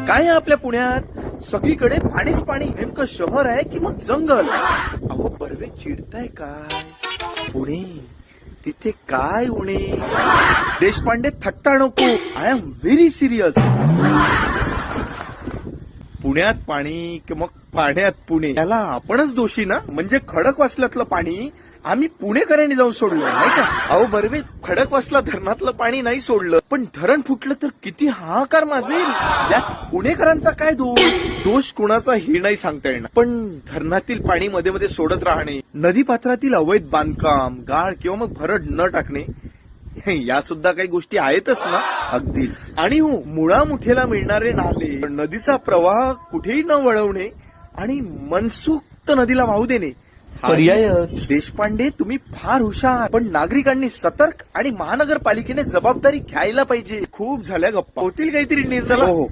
काय आहे आपल्या पुण्यात सगळीकडे पाणीच पाणी. नेमकं शहर आहे की मग जंगल? अहो बर्वे चिडताय काय? पुणे तिथे काय उणे? देशपांडे थट्टा नको, आय एम व्हेरी सिरियस. पुण्यात पाणी की मग पाण्यात पुणे, याला आपणच दोषी ना. म्हणजे खडकवासल्यातलं पाणी आम्ही पुणेकरांनी जाऊन सोडलं नाही का? अहो बर्वे, खडकवासला धरणातलं पाणी नाही सोडलं, पण धरण फुटलं तर किती हाहाकार माजेल. यात पुणेकरांचा काय दोष? दोष कुणाचा हे नाही सांगता येणार, पण धरणातील पाणी मध्ये मध्ये सोडत राहणे, नदीपात्रातील अवैध बांधकाम, गाळ किंवा मग भरड न टाकणे, या सुद्धा काही गोष्टी आहेतच ना. अगदीच. आणि हो, मुळामुठेला मिळणारे नाले, नदीचा प्रवाह कुठेही न वळवणे आणि मनसोक्त नदीला वाहू देणे, पर्याय. देशपांडे तुम्ही फार हुशार, पण नागरिकांनी सतर्क आणि महानगरपालिकेने जबाबदारी घ्यायला पाहिजे. खूप झाल्या गप्पा, होतील काहीतरी निर्णय. चला. हो.